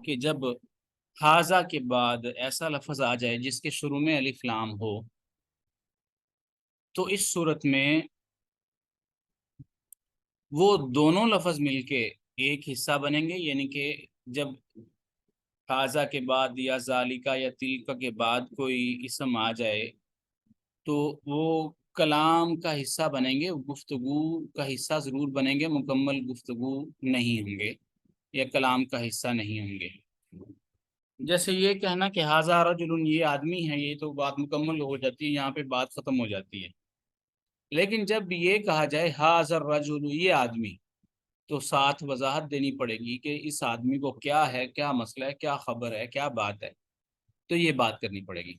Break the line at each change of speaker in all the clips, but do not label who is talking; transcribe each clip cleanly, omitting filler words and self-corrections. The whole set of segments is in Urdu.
کہ جب حاضہ کے بعد ایسا لفظ آ جائے جس کے شروع میں الف لام ہو، تو اس صورت میں وہ دونوں لفظ مل کے ایک حصہ بنیں گے، یعنی کہ جب حاضہ کے بعد یا ذالکا یا تلکا کے بعد کوئی اسم آ جائے تو وہ کلام کا حصہ بنیں گے، گفتگو کا حصہ ضرور بنیں گے، مکمل گفتگو نہیں ہوں گے یا کلام کا حصہ نہیں ہوں گے۔ جیسے یہ کہنا کہ حاضہ رجل، یہ آدمی ہے، یہ تو بات مکمل ہو جاتی ہے، یہاں پہ بات ختم ہو جاتی ہے۔ لیکن جب یہ کہا جائے حاضہ الرجل، یہ آدمی، تو ساتھ وضاحت دینی پڑے گی کہ اس آدمی کو کیا ہے، کیا مسئلہ ہے، کیا خبر ہے، کیا بات ہے، تو یہ بات کرنی پڑے گی۔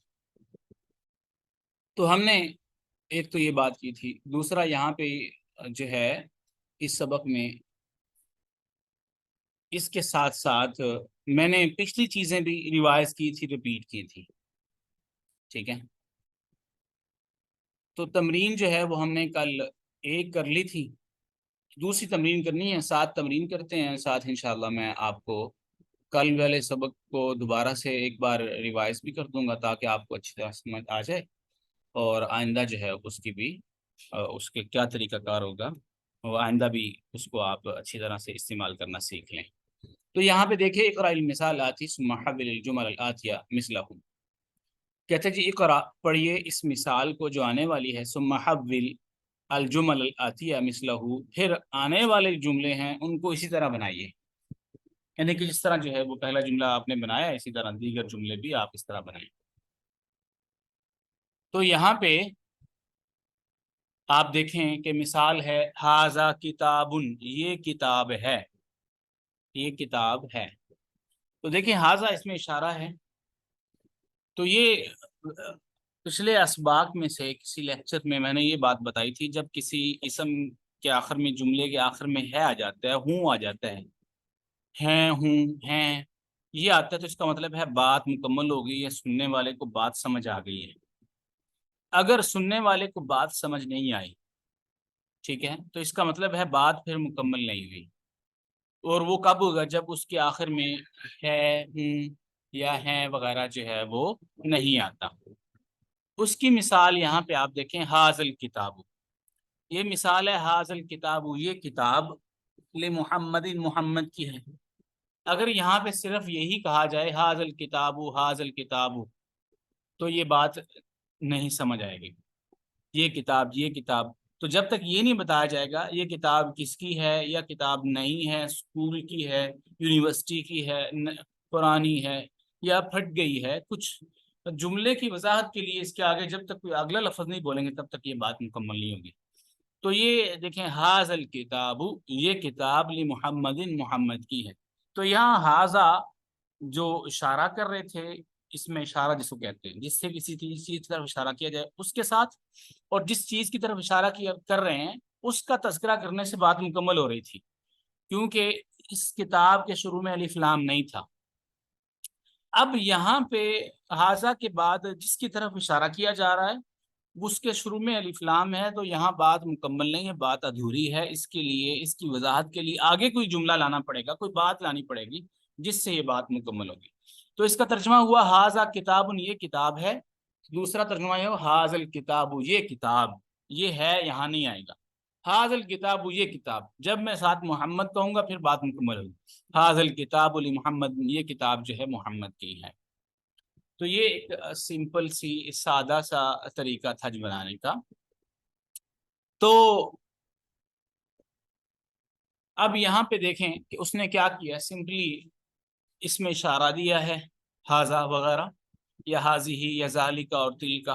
تو ہم نے ایک تو یہ بات کی تھی، دوسرا یہاں پہ جو ہے اس سبق میں اس کے ساتھ ساتھ میں نے پچھلی چیزیں بھی ریوائز کی تھی، ریپیٹ کی تھی، ٹھیک ہے۔ تو تمرین جو ہے وہ ہم نے کل ایک کر لی تھی، دوسری تمرین کرنی ہے، 7 تمرین کرتے ہیں ساتھ انشاءاللہ۔ میں آپ کو کل والے سبق کو دوبارہ سے ایک بار ریوائز بھی کر دوں گا تاکہ آپ کو اچھی طرح سمجھ آ جائے، اور آئندہ جو ہے اس کی بھی اس کے کیا طریقہ کار ہوگا، وہ آئندہ بھی اس کو آپ اچھی طرح سے استعمال کرنا سیکھ لیں۔ تو یہاں پہ دیکھیں، اقرأ المثال آتی ثم حول الجمل الآتیہ مثلہ، کہتے جی اقرأ پڑھیے اس مثال کو جو آنے والی ہے، ثم حول الجمل الآتیہ مثلہ، پھر آنے والے جملے ہیں ان کو اسی طرح بنائیے، یعنی کہ جس طرح جو ہے وہ پہلا جملہ آپ نے بنایا اسی طرح دیگر جملے بھی آپ اس طرح بنائیں۔ تو یہاں پہ آپ دیکھیں کہ مثال ہے ھذا کتاب، یہ کتاب ہے، یہ کتاب ہے۔ تو دیکھیں ھذا اس میں اشارہ ہے، تو یہ پچھلے اسباق میں سے کسی لیکچر میں نے یہ بات بتائی تھی، جب کسی اسم کے آخر میں، جملے کے آخر میں ہے آ جاتا ہے، ہوں آ جاتا ہے، ہیں، ہوں، ہیں، یہ آتا ہے، تو اس کا مطلب ہے بات مکمل ہو گئی ہے، سننے والے کو بات سمجھ آ گئی ہے۔ اگر سننے والے کو بات سمجھ نہیں آئی، ٹھیک ہے، تو اس کا مطلب ہے بات پھر مکمل نہیں ہوئی۔ اور وہ کب ہوگا؟ جب اس کے آخر میں ہے، ہوں یا ہیں وغیرہ جو ہے وہ نہیں آتا۔ اس کی مثال یہاں پہ آپ دیکھیں ھذا الکتاب، یہ مثال ہے ھذا الکتاب، یہ کتاب لمحمد، محمد کی ہے۔ اگر یہاں پہ صرف یہی کہا جائے ھذا الکتاب، ھذا الکتاب، تو یہ بات نہیں سمجھ آئے گی، یہ کتاب، یہ کتاب۔ تو جب تک یہ نہیں بتایا جائے گا یہ کتاب کس کی ہے یا کتاب نہیں ہے، اسکول کی ہے، یونیورسٹی کی ہے، پرانی ہے یا پھٹ گئی ہے، کچھ جملے کی وضاحت کے لیے اس کے آگے جب تک کوئی اگلا لفظ نہیں بولیں گے تب تک یہ بات مکمل نہیں ہوگی۔ تو یہ دیکھیں ھذا الکتاب، یہ کتاب لمحمد، محمد کی ہے۔ تو یہاں ھذا جو اشارہ کر رہے تھے، اس میں اشارہ جس کو کہتے ہیں، جس سے کسی چیز کی طرف اشارہ کیا جائے اس کے ساتھ، اور جس چیز کی طرف اشارہ کر رہے ہیں اس کا تذکرہ کرنے سے بات مکمل ہو رہی تھی، کیونکہ اس کتاب کے شروع میں الف لام نہیں تھا۔ اب یہاں پہ ھذا کے بعد جس کی طرف اشارہ کیا جا رہا ہے اس کے شروع میں الف لام ہے، تو یہاں بات مکمل نہیں ہے، بات ادھوری ہے۔ اس کے لیے، اس کی وضاحت کے لیے آگے کوئی جملہ لانا پڑے گا، کوئی بات لانی پڑے گی جس سے یہ بات مکمل ہوگی۔ تو اس کا ترجمہ ہوا ھذا کتاب، یہ کتاب ہے۔ دوسرا ترجمہ یہ ہو ھذا الکتاب، یہ کتاب، یہ ہے یہاں نہیں آئے گا، ھذا الکتاب، یہ کتاب، جب میں ساتھ محمد کہوں گا پھر بات مکمل ہوگی، ھذا الکتاب لمحمد، یہ کتاب جو ہے محمد کی ہے۔ تو یہ ایک سمپل سی سادہ سا طریقہ تھا بنانے کا۔ تو اب یہاں پہ دیکھیں کہ اس نے کیا کیا، سمپلی اس میں اشارہ دیا ہے ھذا وغیرہ یا ھذہ یا ذالک اور تلک،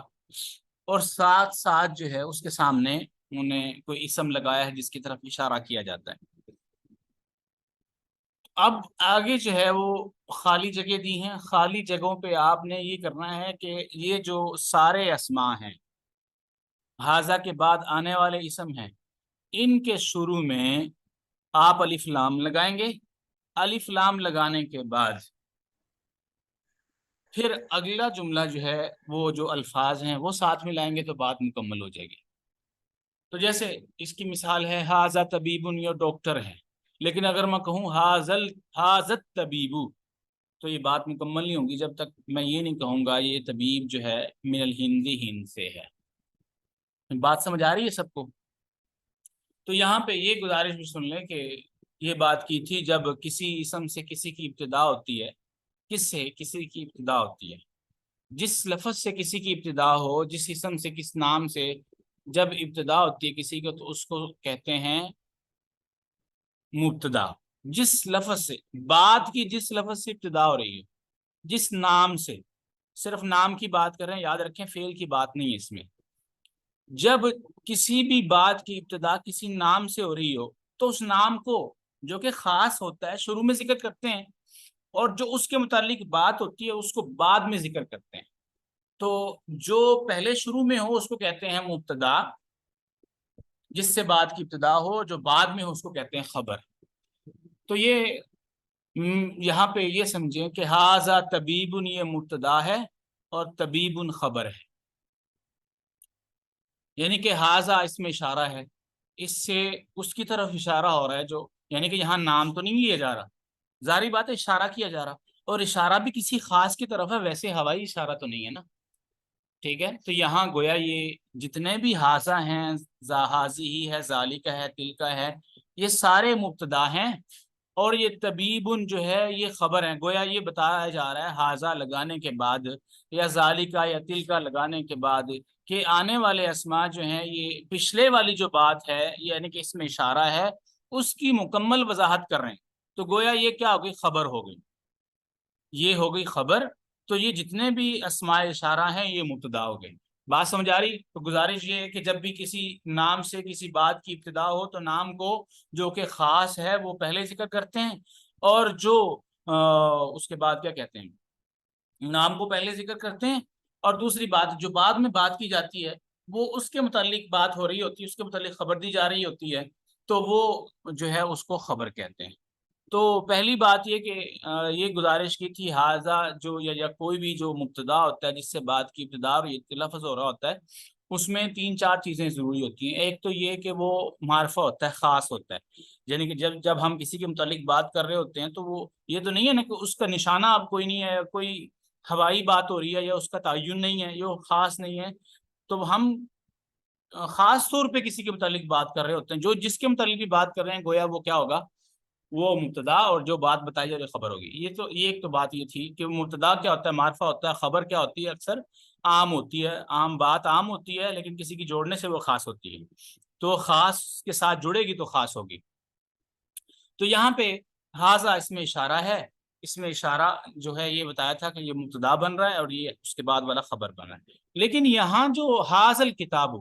اور ساتھ ساتھ جو ہے اس کے سامنے انہیں کوئی اسم لگایا ہے جس کی طرف اشارہ کیا جاتا ہے۔ اب آگے جو ہے وہ خالی جگہ دی ہیں، خالی جگہوں پہ آپ نے یہ کرنا ہے کہ یہ جو سارے اسماء ہیں، ھذا کے بعد آنے والے اسم ہیں، ان کے شروع میں آپ الف لام لگائیں گے۔ الف لام لگانے کے بعد پھر اگلا جملہ جو ہے وہ جو الفاظ ہیں وہ ساتھ میں لائیں گے تو بات مکمل ہو جائے گی۔ تو جیسے اس کی مثال ہے ہاذا طبیبن، یہ ڈاکٹر ہے، لیکن اگر میں کہوں ہاذت طبیبو تو یہ بات مکمل نہیں ہوگی جب تک میں یہ نہیں کہوں گا یہ طبیب جو ہے من الہندی، ہند سے ہے۔ بات سمجھ آ رہی ہے سب کو؟ تو یہاں پہ یہ گزارش بھی سن لیں کہ یہ بات کی تھی جب کسی اسم سے کسی کی ابتدا ہوتی ہے، کس سے کسی کی ابتدا ہوتی ہے، جس لفظ سے کسی کی ابتدا ہو، جس اسم سے، کس نام سے جب ابتدا ہوتی ہے کسی کو تو اس کو کہتے ہیں مبتدا۔ جس لفظ سے بات کی، جس لفظ سے ابتدا ہو رہی ہے، جس نام سے، صرف نام کی بات کر رہے ہیں، یاد رکھیں فعل کی بات نہیں ہے اس میں۔ جب کسی بھی بات کی ابتدا کسی نام سے ہو رہی ہو تو اس نام کو جو کہ خاص ہوتا ہے شروع میں ذکر کرتے ہیں، اور جو اس کے متعلق بات ہوتی ہے اس کو بعد میں ذکر کرتے ہیں۔ تو جو پہلے شروع میں ہو اس کو کہتے ہیں مبتدا، جس سے بات کی ابتدا ہو، جو بعد میں ہو اس کو کہتے ہیں خبر۔ تو یہ یہاں پہ یہ سمجھیں کہ ہاذا طبیبن یہ مبتدا ہے اور طبیبن خبر ہے، یعنی کہ ہاذا اس میں اشارہ ہے، اس سے اس کی طرف اشارہ ہو رہا ہے، جو یعنی کہ یہاں نام تو نہیں لیا جا رہا، ظاہری بات ہے اشارہ کیا جا رہا، اور اشارہ بھی کسی خاص کی طرف ہے، ویسے ہوائی اشارہ تو نہیں ہے نا، ٹھیک ہے؟ تو یہاں گویا یہ جتنے بھی ہاذا ہیں، حاذی ہی ہے، ذالکا ہے، تلکا ہے، یہ سارے مبتدا ہیں، اور یہ طبیبن جو ہے یہ خبر ہے۔ گویا یہ بتایا جا رہا ہے ہاذا لگانے کے بعد یا ذالکا یا تلکا لگانے کے بعد کہ آنے والے اسماء جو ہیں یہ پچھلے والی جو بات ہے یعنی کہ اس میں اشارہ ہے اس کی مکمل وضاحت کر رہے ہیں۔ تو گویا یہ کیا ہو گئی؟ خبر ہو گئی، یہ ہو گئی خبر۔ تو یہ جتنے بھی اسماء اشارہ ہیں یہ مبتدا ہو گئے۔ بات سمجھ آ رہی؟ تو گزارش یہ ہے کہ جب بھی کسی نام سے کسی بات کی ابتدا ہو تو نام کو جو کہ خاص ہے وہ پہلے ذکر کرتے ہیں، اور جو اس کے بعد کیا کہتے ہیں، نام کو پہلے ذکر کرتے ہیں، اور دوسری بات جو بعد میں بات کی جاتی ہے وہ اس کے متعلق بات ہو رہی ہوتی ہے، اس کے متعلق خبر دی جا رہی ہوتی ہے، تو وہ جو ہے اس کو خبر کہتے ہیں۔ تو پہلی بات یہ کہ یہ گزارش کی تھی ہاذا جو یا کوئی بھی جو مبتدا ہوتا ہے جس سے بات کی ابتدا اور لفظ ہو رہا ہوتا ہے اس میں تین چار چیزیں ضروری ہوتی ہیں۔ ایک تو یہ کہ وہ معرفہ ہوتا ہے، خاص ہوتا ہے، یعنی کہ جب ہم کسی کے متعلق بات کر رہے ہوتے ہیں تو وہ یہ تو نہیں ہے نا کہ اس کا نشانہ اب کوئی نہیں ہے، کوئی ہوائی بات ہو رہی ہے یا اس کا تعین نہیں ہے، یہ خاص نہیں ہے، تو ہم خاص طور پہ کسی کے متعلق بات کر رہے ہوتے ہیں، جو جس کے متعلق بھی بات کر رہے ہیں گویا وہ کیا ہوگا؟ وہ مبتدا، اور جو بات بتائی جا رہی خبر ہوگی۔ یہ ایک تو بات یہ تھی کہ مبتدا کیا ہوتا ہے؟ معرفہ ہوتا ہے، خبر کیا ہوتی ہے؟ اکثر عام ہوتی ہے، عام بات عام ہوتی ہے لیکن کسی کی جوڑنے سے وہ خاص ہوتی ہے، تو خاص کے ساتھ جڑے گی تو خاص ہوگی۔ تو یہاں پہ ہاذا اس میں اشارہ ہے، اس میں اشارہ جو ہے یہ بتایا تھا کہ یہ مبتدا بن رہا ہے اور یہ اس کے بعد والا خبر بن رہا ہے۔ لیکن یہاں جو حاذل کتاب،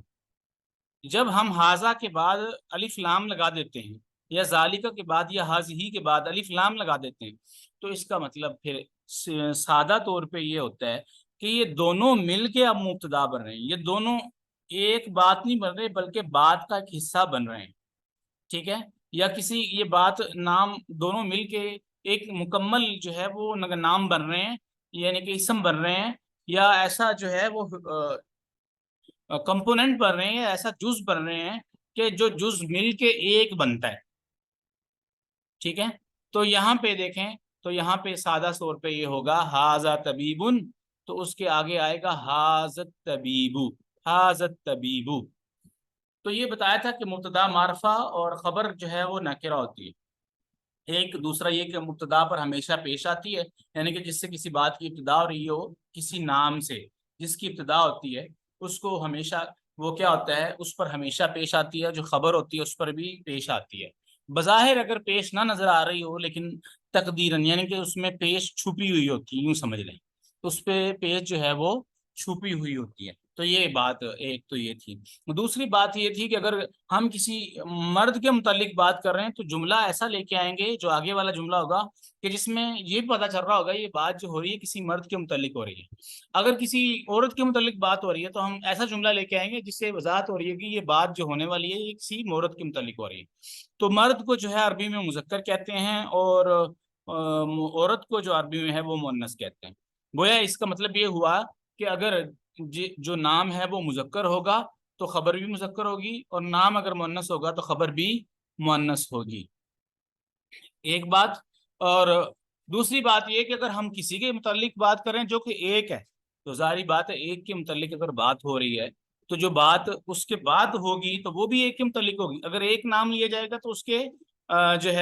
جب ہم ہاذا کے بعد الف لام لگا دیتے ہیں یا ذالکہ کے بعد یا حاذی کے بعد الف لام لگا دیتے ہیں تو اس کا مطلب پھر سادہ طور پہ یہ ہوتا ہے کہ یہ دونوں مل کے اب مبتدا بن رہے ہیں، یہ دونوں ایک بات نہیں بن رہے بلکہ بات کا ایک حصہ بن رہے ہیں، ٹھیک ہے؟ یا کسی یہ بات نام دونوں مل کے ایک مکمل جو ہے وہ نام بن رہے ہیں، یعنی کہ اسم بن رہے ہیں، یا ایسا جو ہے وہ کمپوننٹ بن رہے ہیں، ایسا جز بن رہے ہیں کہ جو جز مل کے ایک بنتا ہے، ٹھیک ہے؟ تو یہاں پہ دیکھیں تو یہاں پہ سادہ طور پہ یہ ہوگا ہاذا طبیبن، تو اس کے آگے آئے گا حاذت طبیبو، حاذت طبیبو۔ تو یہ بتایا تھا کہ مبتدا معرفہ اور خبر جو ہے وہ نکرہ ہوتی ہے۔ ایک دوسرا یہ کہ مبتدا پر ہمیشہ پیش آتی ہے، یعنی کہ جس سے کسی بات کی ابتدا ہو رہی ہو، کسی نام سے جس کی ابتدا ہوتی ہے اس کو ہمیشہ وہ کیا ہوتا ہے، اس پر ہمیشہ پیش آتی ہے، جو خبر ہوتی ہے اس پر بھی پیش آتی ہے۔ بظاہر اگر پیش نہ نظر آ رہی ہو لیکن تقدیراً یعنی کہ اس میں پیش چھپی ہوئی ہوتی ہے، یوں سمجھ لیں، اس پہ پیش جو ہے وہ چھپی ہوئی ہوتی ہے۔ تو یہ بات ایک تو یہ تھی۔ دوسری بات یہ تھی کہ اگر ہم کسی مرد کے متعلق بات کر رہے ہیں تو جملہ ایسا لے کے آئیں گے، جو آگے والا جملہ ہوگا کہ جس میں یہ پتہ چل رہا ہوگا یہ بات جو ہو رہی ہے کسی مرد کے متعلق ہو رہی ہے۔ اگر کسی عورت کے متعلق بات ہو رہی ہے تو ہم ایسا جملہ لے کے آئیں گے جس سے وضاحت ہو رہی ہے کہ یہ بات جو ہونے والی ہے یہ کسی عورت کے متعلق ہو رہی ہے۔ تو مرد کو جو ہے عربی میں مذکر کہتے ہیں، اور عورت کو جو عربی میں ہے وہ مؤنث کہتے ہیں۔ گویا اس کا مطلب یہ ہوا کہ اگر جو نام ہے وہ مذکر ہوگا تو خبر بھی مذکر ہوگی، اور نام اگر مؤنث ہوگا تو خبر بھی مؤنث ہوگی. ایک بات. اور دوسری بات یہ کہ اگر ہم کسی کے متعلق بات کریں جو کہ ایک ہے، تو ظاہری بات ہے ایک کے متعلق اگر بات ہو رہی ہے تو جو بات اس کے بعد ہوگی تو وہ بھی ایک کے متعلق ہوگی. اگر ایک نام لیا جائے گا تو اس کے جو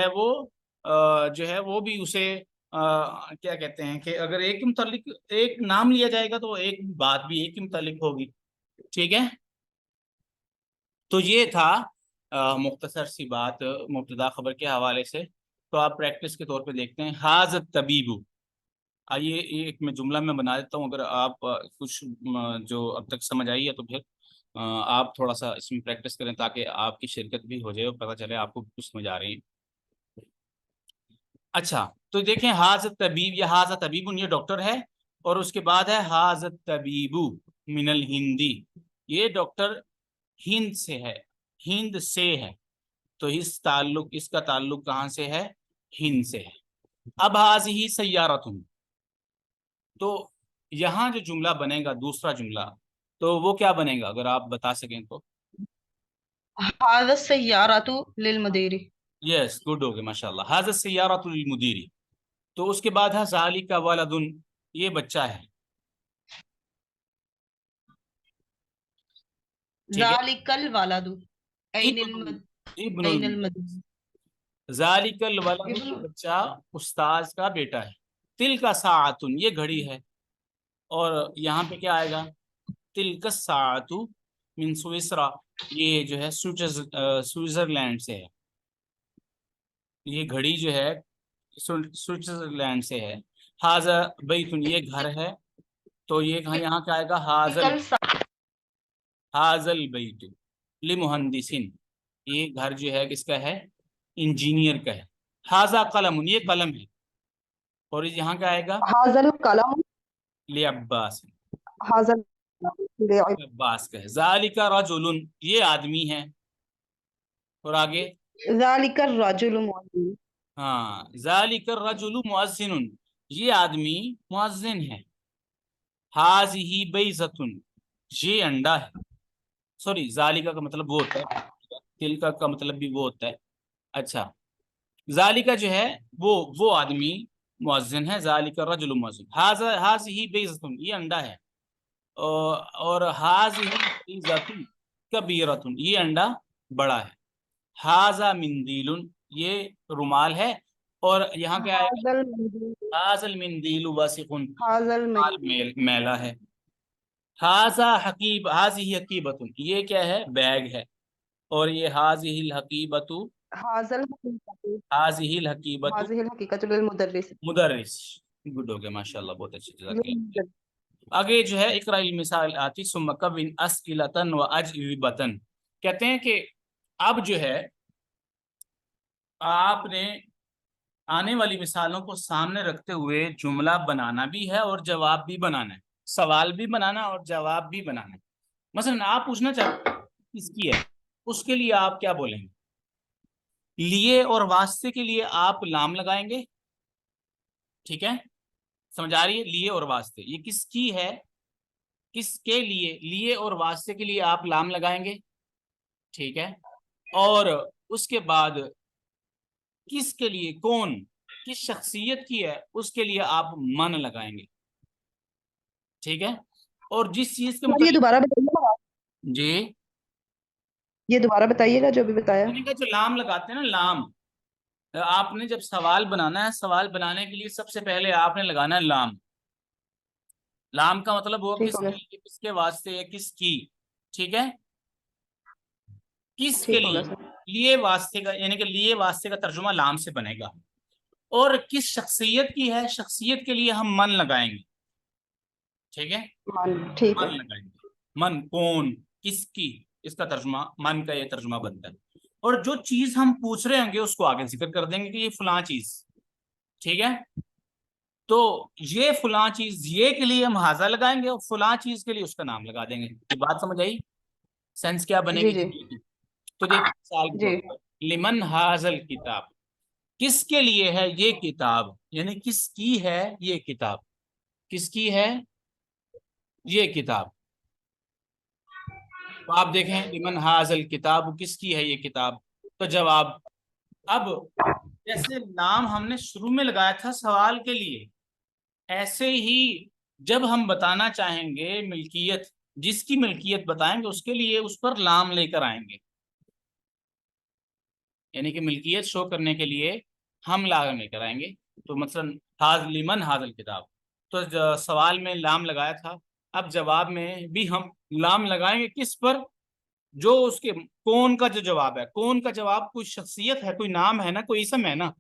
ہے وہ بھی اسے کیا کہتے ہیں کہ اگر ایک کے متعلق ایک نام لیا جائے گا تو ایک بات بھی ایک کے متعلق ہوگی. ٹھیک ہے. تو یہ تھا مختصر سی بات مبتدا خبر کے حوالے سے. تو آپ پریکٹس کے طور پہ دیکھتے ہیں. حاذ الطبیب. آئیے ایک میں جملہ میں بنا دیتا ہوں، اگر آپ کچھ جو اب تک سمجھ آئی ہے تو پھر آپ تھوڑا سا اس میں پریکٹس کریں تاکہ آپ کی شرکت بھی ہو جائے اور پتہ چلے آپ کو کچھ سمجھ آ رہی ہے. اچھا تو دیکھیں حاذ الطبیب یا حاذ طبیب، یہ ڈاکٹر ہے، اور اس کے بعد ہے حاذ الطبیب من الہندی، یہ ڈاکٹر ہند سے ہے، ہند سے ہے. تو اس کا تعلق کہاں سے ہے؟ ہند سے ہے. اب حاذہ سیارۃ، تو یہاں جو جملہ بنے گا دوسرا جملہ تو وہ کیا بنے گا اگر آپ بتا سکیں تو؟
هذا السيارة للمدير.
یس گڈ ہو گئے ماشاء اللہ. حاذ السیارۃ للمدیر. تو اس کے بعد ہے ذالک ولد، یہ بچہ ہے. ٹھیک ہے.
ذلك الولد
ابن
أين المدير.
ذالک الولد، یہ بچہ استاذ کا بیٹا ہے. تلک ساعۃ، یہ گھڑی ہے. اور یہاں پہ کیا آئے گا؟ تلک الساعۃ من سویسرا، یہ جو ہے سوئٹزرلینڈ سے ہے. یہ گھڑی جو ہے سوئٹزرلینڈ سے ہے. حاذا بیت، یہ گھر ہے. تو یہ یہاں کیا آئے گا؟ حاذل بیت لمہندس، یہ گھر جو ہے کس کا ہے؟ انجینئر کا ہے. حاذا قلم، یہ قلم ہے. اور یہاں کیا آئے گا؟
هذا القلم.
لعباس،
هذا
عباس کا ہے. ذالک رجل، یہ آدمی ہے. اور آگے
ذلك الرجل مؤذن.
ہاں ذالک الرجل مؤذن، یہ آدمی مؤذن ہے. حاذہ بیضۃ، یہ انڈا ہے. سوری، ذالکہ کا مطلب وہ ہوتا ہے، تلکا کا مطلب بھی وہ ہوتا ہے. اچھا ذالکہ جو ہے وہ آدمی مؤذن ہے. ذالک الرجل مؤذن. حاذہ بیضۃ، یہ انڈا ہے. اور حاذہ بیضۃ کبیرۃ، یہ انڈا بڑا ہے. حاذا مندیل، یہ رومال ہے. اور یہاں کیا آئے
هذا
گا؟
المنديل.
حاذا المندیل واسق،
هذا
رومال
المنديل.
میلا ہے. حاذا حقیب، حاذہ حقیبۃ، یہ کیا ہے؟ بیگ ہے. اور یہ حاذہ الحقیبۃ،
هذا الحقيقة.
حاذہ الحقیبۃ
هذه الحقيقة للمدرس.
مدرس. گڈ ہو گیا ماشاء اللہ، بہت اچھے جزاک اللہ.
للمدرس.
آگے جو ہے اقرأ المثال آتی ثم کون اسئلۃ واجوبۃ، کہتے ہیں کہ اب جو ہے آپ نے آنے والی مثالوں کو سامنے رکھتے ہوئے جملہ بنانا بھی ہے اور جواب بھی بنانا ہے. سوال بھی بنانا اور جواب بھی بنانا ہے. مثلا آپ پوچھنا چاہتے ہیں کس کی ہے، اس کے لیے آپ کیا بولیں گے؟ لیے اور واسطے کے لیے آپ لام لگائیں گے. ٹھیک ہے، سمجھ آ رہی ہے؟ لیے اور واسطے، یہ کس کی ہے، کس کے لیے، لیے اور واسطے کے لیے آپ لام لگائیں گے. ٹھیک ہے. اور اس کے بعد کس کے لیے، کون، کس شخصیت کی ہے، اس کے لیے آپ من لگائیں گے. ٹھیک ہے. اور جس چیز کے
یہ
متعلق
دوبارہ بتائیے گا،
جی
یہ دوبارہ بتائیے گا جو بھی بتایا.
یعنی کہ جو لام لگاتے ہیں نا، لام، آپ نے جب سوال بنانا ہے، سوال بنانے کے لیے سب سے پہلے آپ نے لگانا ہے لام. لام کا مطلب ہوا
ٹھیک
کس
ہو گیا.
کی، کس کے واسطے یا کس کی. ٹھیک ہے. کس کے
ٹھیک ہو
لیے،
گیا سر.
لیے واسطے کا، یعنی کہ لیے واسطے کا ترجمہ لام سے بنے گا. اور کس شخصیت کی ہے، شخصیت کے لیے ہم من لگائیں گے. ٹھیک ہے،
ٹھیک ہے.
من لگائیں گے. من، کون، کس کی، اس کا ترجمہ من کا یہ ترجمہ بنتا ہے. اور جو چیز ہم پوچھ رہے ہوں گے اس کو آگے ذکر کر دیں گے کہ یہ فلاں چیز. ٹھیک ہے. تو یہ فلاں چیز، یہ کے لیے ہم حاذا لگائیں گے اور فلاں چیز کے لیے اس کا نام لگا دیں گے. یہ بات سمجھ آئی؟ سینس کیا بنے
جی
گی؟
جی
تو دیکھ مثال کے
جی.
طور پر لمن حاذل کتاب، کس کے لیے ہے یہ کتاب، یعنی کس کی ہے یہ کتاب، کس کی ہے یہ کتاب. تو آپ دیکھیں لمن حاضل کتاب کس کی ہے یہ کتاب؟ تو جواب اب جیسے نام ہم نے شروع میں لگایا تھا سوال کے لیے، ایسے ہی جب ہم بتانا چاہیں گے ملکیت، جس کی ملکیت بتائیں گے اس کے لیے اس پر لام لے کر آئیں گے، یعنی کہ ملکیت شو کرنے کے لیے ہم لام لے کر آئیں گے۔ تو مثلا لمن حاضل کتاب، تو سوال میں لام لگایا تھا، اب جواب میں بھی ہم لام لگائیں گے کس پر؟ جو اس کے کون کا جو جواب ہے، کون کا جواب کوئی شخصیت ہے، کوئی نام ہے نا، کوئی اسم ہے نا،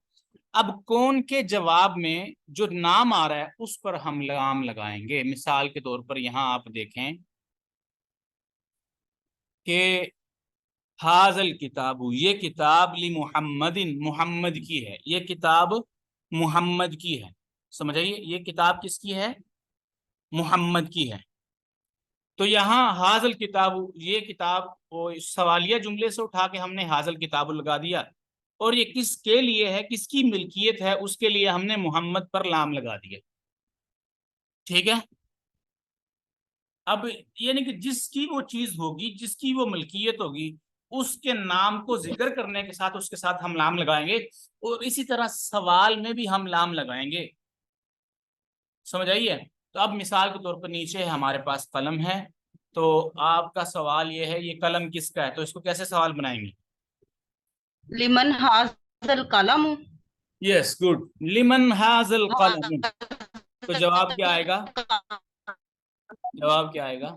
اب کون کے جواب میں جو نام آ رہا ہے اس پر ہم لام لگائیں گے۔ مثال کے طور پر یہاں آپ دیکھیں کہ حاضل کتاب، یہ کتاب لمحمد، محمد کی ہے، یہ کتاب محمد کی ہے، سمجھ آئیے، یہ کتاب کس کی ہے؟ محمد کی ہے۔ تو یہاں حاضل کتاب، یہ کتاب وہ سوالیہ جملے سے اٹھا کے ہم نے حاضل کتاب لگا دیا، اور یہ کس کے لیے ہے، کس کی ملکیت ہے، اس کے لیے ہم نے محمد پر لام لگا دیا، ٹھیک ہے۔ اب یعنی کہ جس کی وہ چیز ہوگی، جس کی وہ ملکیت ہوگی، اس کے نام کو ذکر کرنے کے ساتھ اس کے ساتھ ہم لام لگائیں گے، اور اسی طرح سوال میں بھی ہم لام لگائیں گے، سمجھ آئیے۔ تو اب مثال کے طور پر نیچے ہمارے پاس قلم ہے، تو آپ کا سوال یہ ہے یہ قلم کس کا ہے، تو اس کو کیسے سوال بنائیں گے؟
لمن حاضل قلم،
یس گڈ، لمن حاضل قلم، تو جواب کیا آئے گا؟ جواب کیا آئے گا؟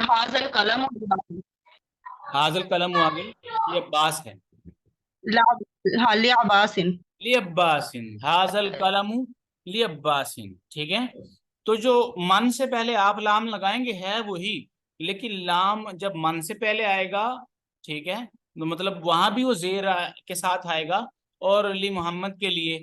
حاضل قلم،
حاضل قلم آگے یہ عباس ہے،
عباس،
عباس، حاضل قلم عباس، ٹھیک ہے۔ تو جو من سے پہلے آپ لام لگائیں گے ہے وہی، لیکن لام جب من سے پہلے آئے گا، ٹھیک ہے، تو مطلب وہاں بھی وہ زیر کے ساتھ آئے گا، اور لی محمد کے لیے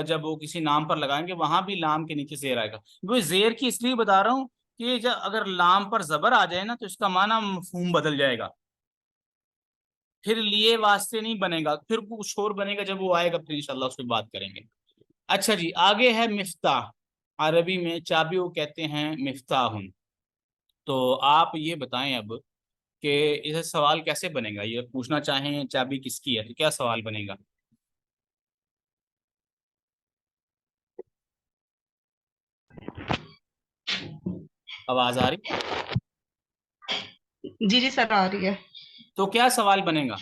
جب وہ کسی نام پر لگائیں گے وہاں بھی لام کے نیچے زیر آئے گا۔ وہ زیر کی اس لیے بتا رہا ہوں کہ جب اگر لام پر زبر آ جائے نا تو اس کا معنی مفہوم بدل جائے گا، پھر لیے واسطے نہیں بنے گا، پھر کچھ اور بنے گا، جب وہ آئے گا پھر انشاءاللہ اس پہ بات کریں گے۔ اچھا جی، آگے ہے مفتاح، عربی میں چابی وہ کہتے ہیں مفتاح۔ تو آپ یہ بتائیں اب کہ اسے سوال کیسے بنے گا، یہ پوچھنا چاہیں چابی کس کی ہے تو کیا سوال بنے گا؟ آواز آ رہی؟
جی جی سر آ رہی ہے۔
تو کیا سوال بنے گا؟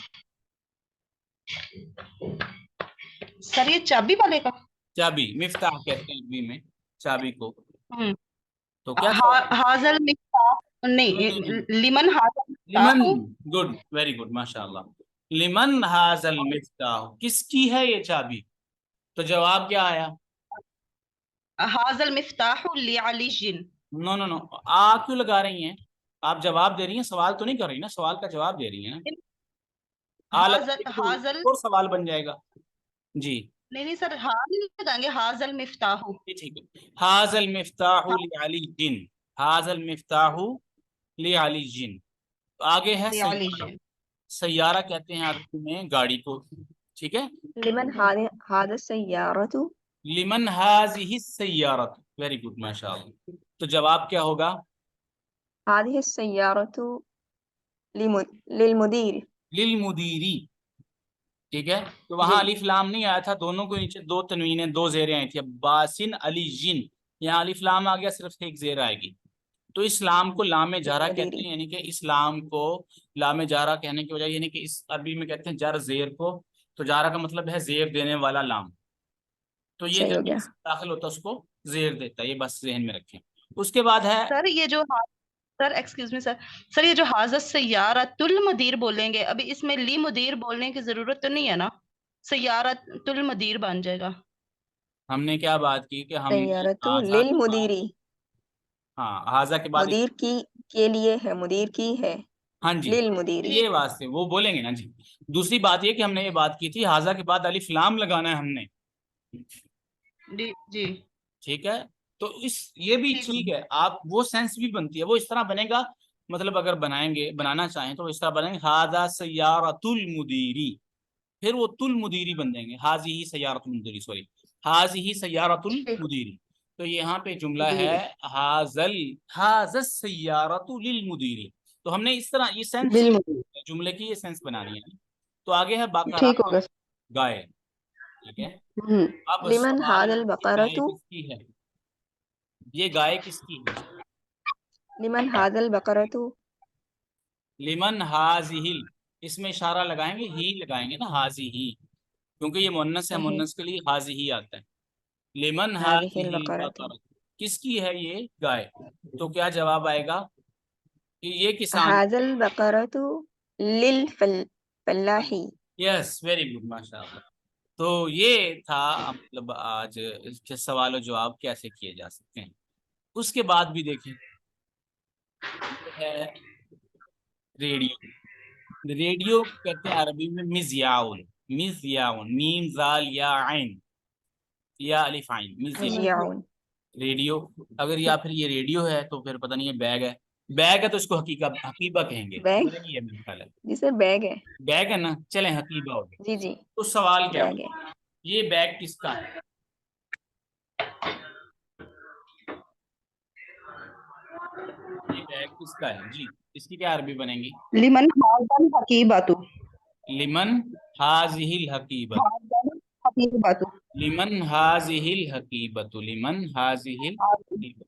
سر یہ چابی والے کا،
چابی، مفتاح کہتے ہیں عربی میں چابی کو،
ہوں،
تو کیا سوال؟
حاضل مفتاح نہیں، لمن حاضل
لمن،
مفتاح،
گڈ، ویری گڈ، ماشاء اللہ، لمن حاضل مفتاح، کس کی ہے یہ چابی؟ تو جواب کیا آیا؟
حاضل مفتاح لعلی جن،
نو نو نو، آپ کیوں لگا رہی ہیں؟ آپ جواب دے رہی ہیں، سوال تو نہیں کر رہی نا، سوال کا جواب دے رہی ہیں نا،
حاضل
اور سوال بن جائے گا جی۔
نہیں سر، ہاں نہیں لگائیں گے، حاضل مفتاح،
ٹھیک ہے، حاضل مفتاح لعلی جن، حاضل مفتاح لعلی جن۔ آگے ہے
لعلی
سیارہ،
جن،
سیارہ کہتے ہیں عربی میں گاڑی کو، ٹھیک ہے۔
لمن هذا السيارة؟
لمن هذه السیارۃ، ویری گڈ، ماشاء اللہ، تو جواب کیا ہوگا؟
هذه السيارة للمدير.
للمدیری، ٹھیک ہے۔ تو وہاں الف لام نہیں آیا تھا، دونوں کو نیچے دو تنوینیں، دو زیریں آئی تھی، عباسن علی جن، یہاں الف لام آ گیا، صرف ایک زیر آئے گی، تو اس لام کو لام جارہ کہتے ہیں، یعنی کہ اس لام کو لام جارہ کہنے کی وجہ یعنی کہ اس عربی میں کہتے ہیں جر زیر کو، تو جارہ کا مطلب ہے زیر دینے والا لام، تو یہ
صحیح ہو
جب
گیا.
داخل ہوتا ہے اس کو زیر دیتا ہے، یہ بس ذہن میں رکھیں۔ اس کے بعد ہے
سر یہ جو سر ایکسکیوز می سر یہ جو حاضر سیارت المدیر بولیں گے، ابھی اس میں لی مدیر بولنے کی ضرورت تو نہیں ہے نا، سیارت المدیر بن جائے گا۔
ہم نے کیا بات کی کہ ہم نے
سیارة
حاضہ کے بعد،
للمدير.
ہاں حاضہ کے بعد،
مدیر کی کے لیے ہے، مدیر کی ہے،
ہاں جی
للمدیر.
یہ واسطے وہ بولیں گے نا جی۔ دوسری بات یہ کہ ہم نے یہ بات کی تھی حاضہ کے بعد الف لام لگانا ہے ہم نے،
جی جی
ٹھیک ہے۔ تو یہ بھی ٹھیک ہے، آپ وہ سینس بھی بنتی ہے، وہ اس طرح بنے گا، مطلب اگر بنائیں گے، بنانا چاہیں تو اس طرح بنیں گے حاضہ سیارۃ المدیری، پھر وہ تل مدیری بن جائیں گے، حاضی سیارۃ المدیری، سوری، حاضی سیارۃ المدیری، تو یہاں پہ جملہ
جی
ہے حاضل سیارۃ للمدیر. تو ہم نے اس طرح یہ سینس
للمدیر
جملے کی یہ سینس بنانی ہے. تو آگے ہے بقرہ
ٹھیک ہوگا
گائے. ٹھیک ہے.
ہوں
اب
لمن
سوال
هذا
یہ گائے
البقرة
کس کی ہے؟ یہ گائے کس کی ہے؟
لمن هذا البقرة
لمن حاضل، اس میں اشارہ لگائیں گے، ہی لگائیں گے نا، حاضی ہی، کیونکہ یہ مؤنث ہے،
صحیح
مؤنث کے لیے حاضی ہی آتا ہے. لمن
هذه
حاضل
البقرة
بقرہ، کس کی ہے یہ گائے؟ تو کیا جواب آئے گا کہ یہ کسان.
هذا البقرة للفلاح.
یس ویری گڈ ماشاء اللہ. تو یہ تھا مطلب آج اس کے سوال و جواب کیسے کیے جا سکتے ہیں. اس کے بعد بھی دیکھیں یہ ہے ریڈیو. ریڈیو کہتے ہیں عربی میں مذیاون. مذیاون، میم زال یا عین یا الف عین، مذیاون.
مذيعون.
ریڈیو. اگر یا پھر یہ ریڈیو ہے تو پھر پتہ نہیں ہے بیگ ہے. بیگ ہے تو اس کو حقیبہ کہیں گے.
بیگ
بیگ ہی ہے میرے خیال ہے.
جسے بیگ ہے.
بیگ ہے نا، چلیں حقیبہ ہو گیا.
جی جی
تو سوال کیا
بیگ ہے.
یہ بیگ کس کا ہے؟ یہ بیگ کس کا ہے جی؟ اس کی کیا عربی بنے گی؟
لمن هذا الحقیبۃ.
لمن هذه الحقیبۃ.
حقیبۃ.
لمن هذه الحقیبۃ. لمن هذه الحقیبۃ.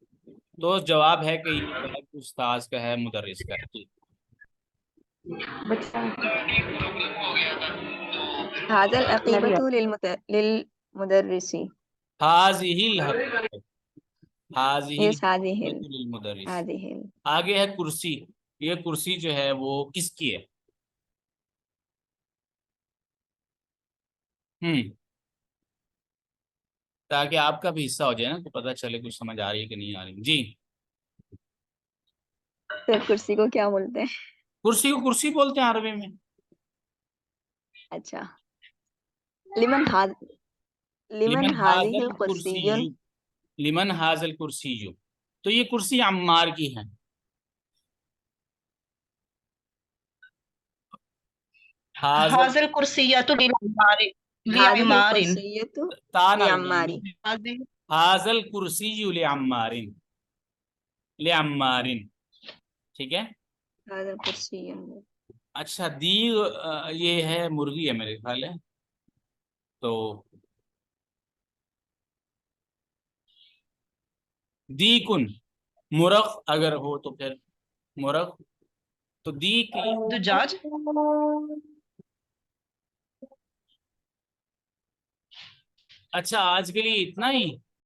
تو جواب ہے کہ یہ بیگ استاذ کا ہے، مدرس کا ہے.
هذا العقيبة للمدرس.
هذه الحقیبۃ. هذه
Yes هذه
الحقیبۃ للمدرس.
هذه
آگے ہے کرسی. یہ کرسی جو ہے وہ کس کی ہے؟ تاکہ آپ کا بھی حصہ ہو جائے نا، تو پتہ چلے کچھ سمجھ آ رہی ہے کہ نہیں آ رہی. جی
سر کرسی کو کیا بولتے ہیں؟
کرسی کو کرسی بولتے ہیں عربی میں.
اچھا. لمن
لمن
هذه
هذا
الكرسي.
الکرسی. لمن هذا الکرسی. تو یہ کرسی عمار کی ہے. هذا
هذا الکرسیۃ لعمار.
هذه الكرسية
تانا
لعمار.
هذا الکرسی لعمار. لعمار. ٹھیک ہے.
هذا الكرسي.
اچھا دی یہ ہے مرغی ہے میرے خیال ہے. تو دی کن مرغ اگر ہو تو پھر مرغ. تو دی کی
دجاج.
اچھا آج کے لیے اتنا ہی.